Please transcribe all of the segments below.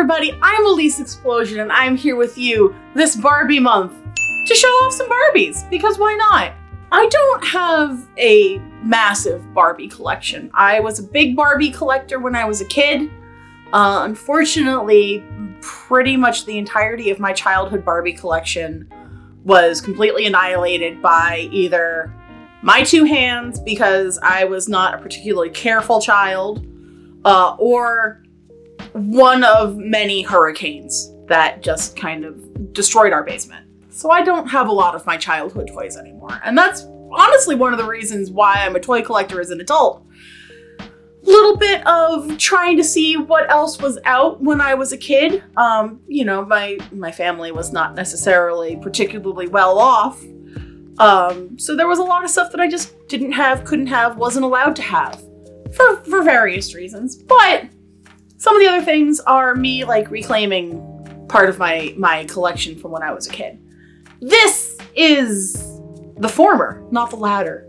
everybody, I'm Elyse Explosion and I'm here with you this Barbie month to show off some Barbies, because why not? I don't have a massive Barbie collection. I was a big Barbie collector when I was a kid. Unfortunately, pretty much the entirety of my childhood Barbie collection was completely annihilated by either my two hands, because I was not a particularly careful child, or one of many hurricanes that just kind of destroyed our basement. So I don't have a lot of my childhood toys anymore. And that's honestly one of the reasons why I'm a toy collector as an adult. Little bit of trying to see what else was out when I was a kid. You know, my family was not necessarily particularly well off. So there was a lot of stuff that I just didn't have, couldn't have, wasn't allowed to have for various reasons. But some of the other things are me like reclaiming part of my collection from when I was a kid. This is the former, not the latter.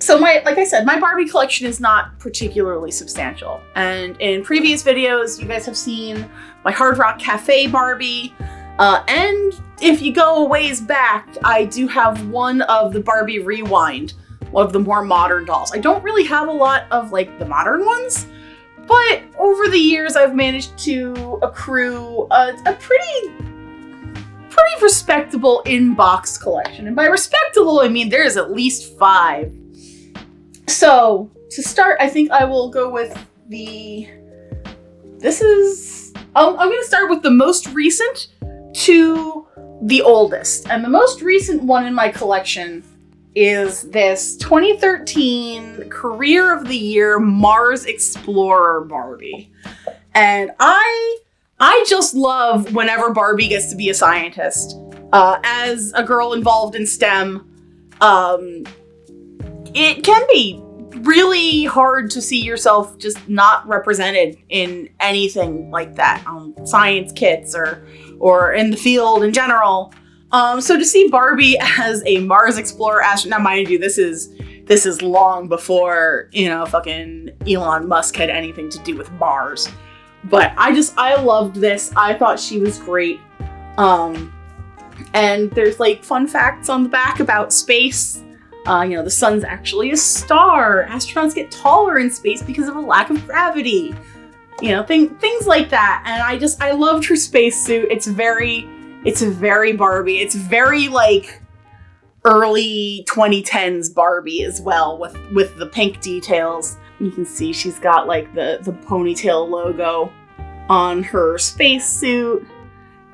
So like I said, my Barbie collection is not particularly substantial. And in previous videos, you guys have seen my Hard Rock Cafe Barbie. And if you go a ways back, I do have one of the Barbie Rewind, one of the more modern dolls. I don't really have a lot of like the modern ones, but over the years I've managed to accrue a pretty respectable in-box collection. And by respectable, I mean there's at least 5. So to start, I think I will go with I'm gonna start with the most recent to the oldest. And the most recent one in my collection is this 2013 Career of the Year Mars Explorer Barbie. And I just love whenever Barbie gets to be a scientist. As a girl involved in STEM, it can be really hard to see yourself just not represented in anything like that, science kits or in the field in general. So to see Barbie as a Mars Explorer astronaut, now mind you, this is long before, you know, fucking Elon Musk had anything to do with Mars. But I loved this. I thought she was great. And there's like fun facts on the back about space. You know, the sun's actually a star. Astronauts get taller in space because of a lack of gravity. You know, things like that. And I loved her spacesuit. It's very Barbie. It's very like early 2010s Barbie as well, with the pink details. You can see she's got like the ponytail logo on her spacesuit.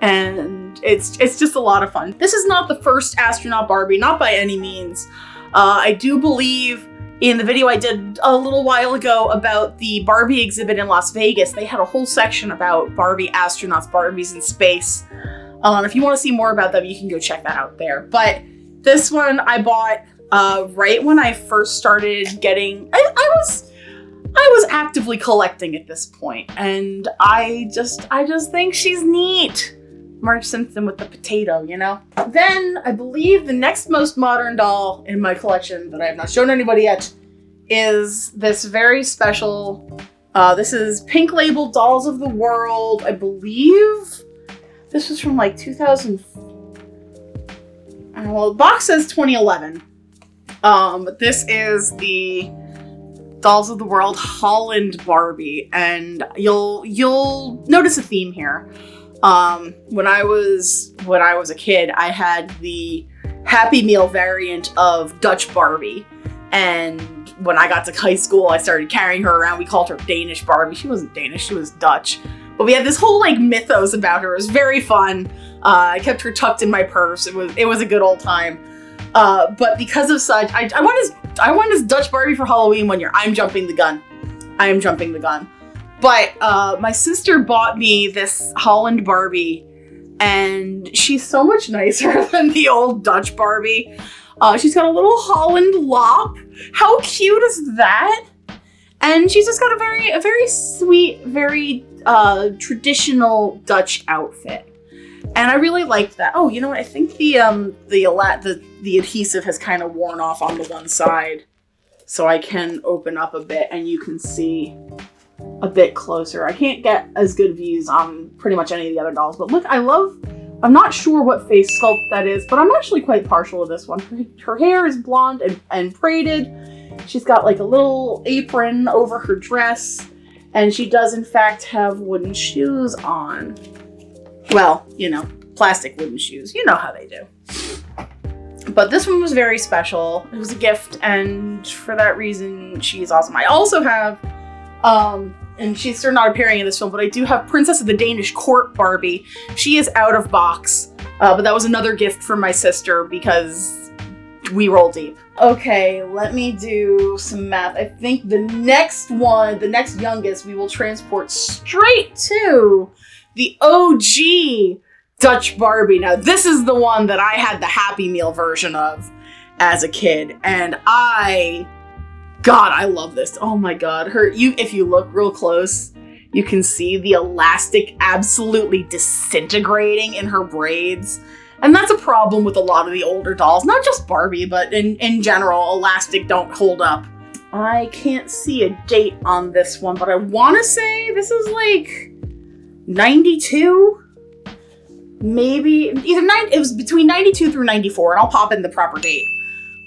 And it's just a lot of fun. This is not the first astronaut Barbie, not by any means. I do believe in the video I did a little while ago about the Barbie exhibit in Las Vegas, they had a whole section about Barbie astronauts, Barbies in space. If you want to see more about them, you can go check that out there. But this one I bought right when I first started getting, I was actively collecting at this point, and I just think she's neat. Marge Simpson with the potato, you know? Then I believe the next most modern doll in my collection that I have not shown anybody yet is this very special, this is Pink Label Dolls of the World. I believe this was from like 2000, well, the box says 2011. But this is the Dolls of the World Holland Barbie, and you'll notice a theme here. When I was a kid, I had the Happy Meal variant of Dutch Barbie, and when I got to high school, I started carrying her around. We called her Danish Barbie. She wasn't Danish, she was Dutch. But we had this whole like mythos about her. It was very fun. I kept her tucked in my purse. It was a good old time. But because of such, I went as Dutch Barbie for Halloween one year. I am jumping the gun. But my sister bought me this Holland Barbie, and she's so much nicer than the old Dutch Barbie. She's got a little Holland lop. How cute is that? And she's just got a very sweet, very traditional Dutch outfit. And I really liked that. Oh, you know what? I think the adhesive has kind of worn off on the one side. So I can open up a bit and you can see a bit closer. I can't get as good views on pretty much any of the other dolls, but look, I'm not sure what face sculpt that is, but I'm actually quite partial to this one. Her hair is blonde and braided. She's got like a little apron over her dress, and she does in fact have wooden shoes on. Well, you know, plastic wooden shoes. You know how they do. But this one was very special. It was a gift, and for that reason, she's awesome. I also have, and she's still not appearing in this film, but I do have Princess of the Danish Court Barbie. She is out of box, but that was another gift from my sister because we roll deep. Okay, let me do some math. I think the next one, the next youngest, we will transport straight to the OG Dutch Barbie. Now, this is the one that I had the Happy Meal version of as a kid, and God, I love this. Oh my God. If you look real close, you can see the elastic absolutely disintegrating in her braids. And that's a problem with a lot of the older dolls, not just Barbie, but in general, elastic don't hold up. I can't see a date on this one, but I want to say this is like 92? Maybe it was between 92 through 94, and I'll pop in the proper date.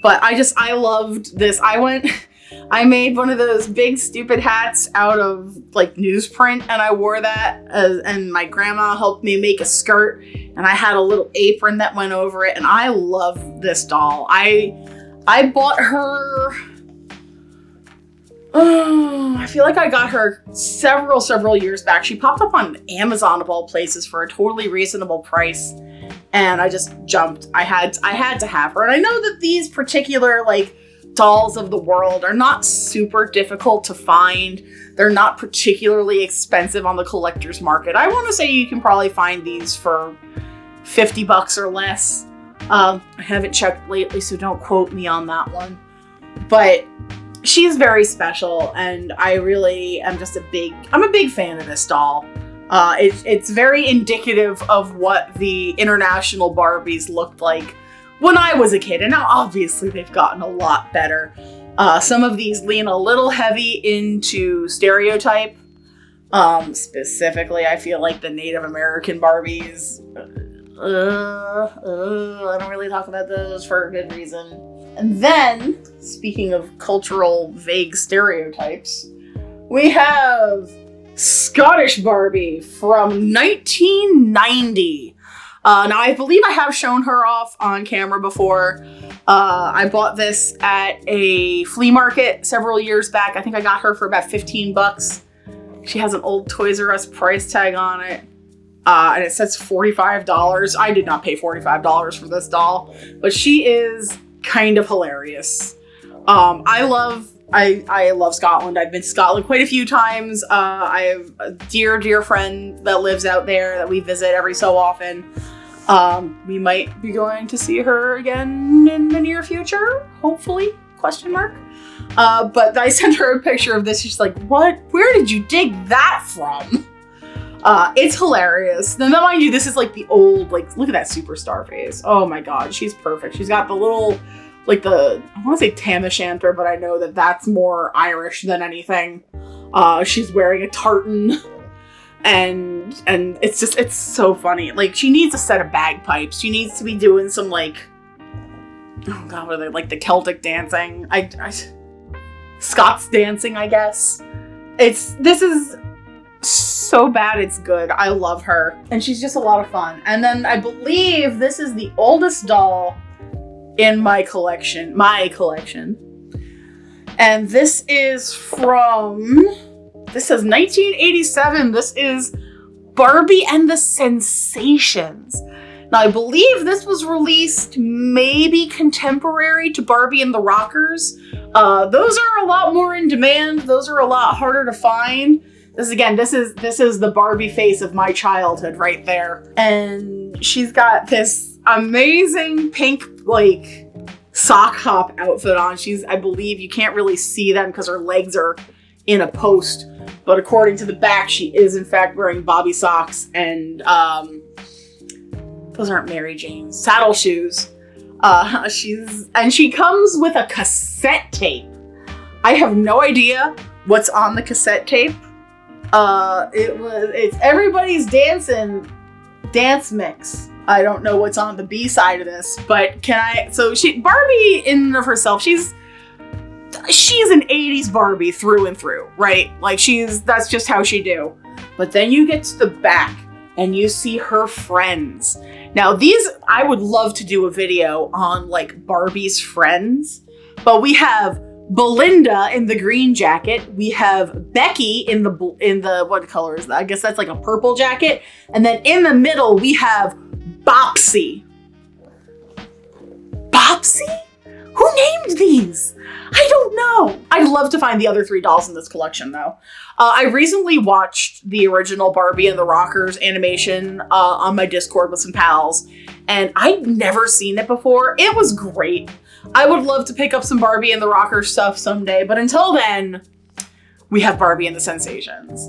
But I loved this. I made one of those big stupid hats out of like newsprint, and I wore that and my grandma helped me make a skirt, and I had a little apron that went over it, and I love this doll. I bought her, I feel like I got her several years back. She popped up on Amazon of all places for a totally reasonable price, and I just jumped. I had to have her. And I know that these particular like dolls of the world are not super difficult to find. They're not particularly expensive on the collector's market. I want to say you can probably find these for $50 or less. I haven't checked lately, so don't quote me on that one. But she's very special, and I really am I'm a big fan of this doll. It's very indicative of what the international Barbies looked like when I was a kid, and now obviously they've gotten a lot better. Some of these lean a little heavy into stereotype. Specifically, I feel like the Native American Barbies. I don't really talk about those for a good reason. And then, speaking of cultural vague stereotypes, we have Scottish Barbie from 1990. Now, I believe I have shown her off on camera before. I bought this at a flea market several years back. I think I got her for about $15. She has an old Toys R Us price tag on it. And it says $45. I did not pay $45 for this doll, but she is kind of hilarious. I love Scotland. I've been to Scotland quite a few times. I have a dear friend that lives out there that we visit every so often. We might be going to see her again in the near future, hopefully, ? But I sent her a picture of this. She's like, what? Where did you dig that from? It's hilarious. Now, mind you, this is like the old, like, look at that superstar face. Oh my God, she's perfect. She's got the little, like I want to say tam o' shanter, but I know that that's more Irish than anything. She's wearing a tartan, and it's so funny. Like, she needs a set of bagpipes. She needs to be doing some, like, oh God, what are they, like the Celtic dancing? Scots dancing, I guess. This is so bad it's good. I love her, and she's just a lot of fun. And then I believe this is the oldest doll in my collection, and this is this says 1987. This is Barbie and the Sensations. Now, I believe this was released maybe contemporary to Barbie and the Rockers. Those are a lot more in demand. Those are a lot harder to find. This is the Barbie face of my childhood right there. And she's got this amazing pink, like, sock hop outfit on. I believe you can't really see them because her legs are in a post. But according to the back, she is in fact wearing bobby socks and, those aren't Mary Jane's, saddle shoes. She comes with a cassette tape. I have no idea what's on the cassette tape. It's Everybody's Dancing dance mix. I don't know what's on the B side of this, but Barbie in and of herself, she's an 80s Barbie through and through, right? Like that's just how she do. But then you get to the back and you see her friends. Now I would love to do a video on like Barbie's friends, but we have Belinda in the green jacket. We have Becky in the what color is that? I guess that's like a purple jacket. And then in the middle, we have Bopsy. Bopsy? Who named these? I don't know. I'd love to find the other 3 dolls in this collection though. I recently watched the original Barbie and the Rockers animation on my Discord with some pals, and I'd never seen it before. It was great. I would love to pick up some Barbie and the Rockers stuff someday, but until then, we have Barbie and the Sensations.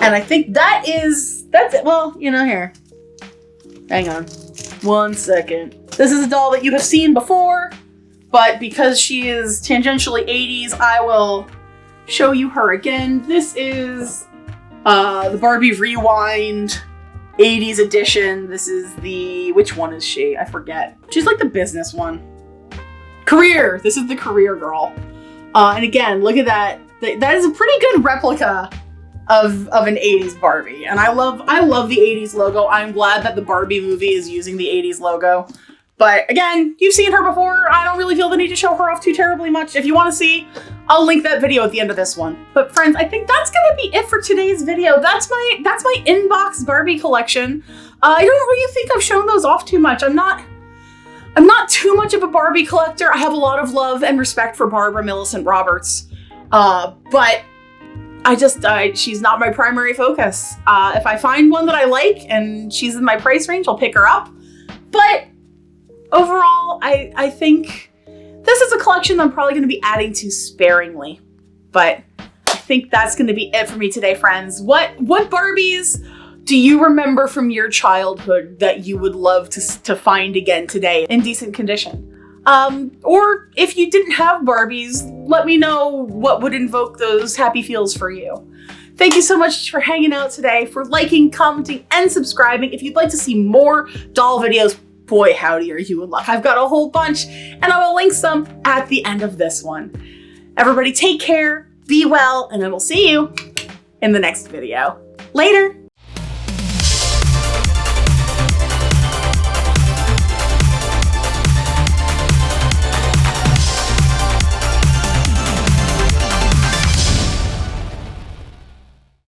And I think that's it. Well, here. Hang on 1 second. This is a doll that you have seen before, but because she is tangentially 80s, I will show you her again. This is the Barbie Rewind 80s edition. This is which one is she? I forget. She's like the business one. Career. This is the career girl. And again, look at that. That is a pretty good replica of an 80s Barbie. And I love the 80s logo. I'm glad that the Barbie movie is using the 80s logo. But again, you've seen her before. I don't really feel the need to show her off too terribly much. If you want to see, I'll link that video at the end of this one. But friends, I think that's gonna be it for today's video. That's my inbox Barbie collection. I don't really think I've shown those off too much. I'm not too much of a Barbie collector. I have a lot of love and respect for Barbara Millicent Roberts. But she's not my primary focus. If I find one that I like and she's in my price range, I'll pick her up. But overall, I think this is a collection that I'm probably going to be adding to sparingly. But I think that's going to be it for me today, friends. What Barbies do you remember from your childhood that you would love to find again today in decent condition? Or if you didn't have Barbies, let me know what would invoke those happy feels for you. Thank you so much for hanging out today, for liking, commenting, and subscribing. If you'd like to see more doll videos, boy, howdy are you in luck. I've got a whole bunch, and I will link some at the end of this one. Everybody take care, be well, and I will see you in the next video. Later!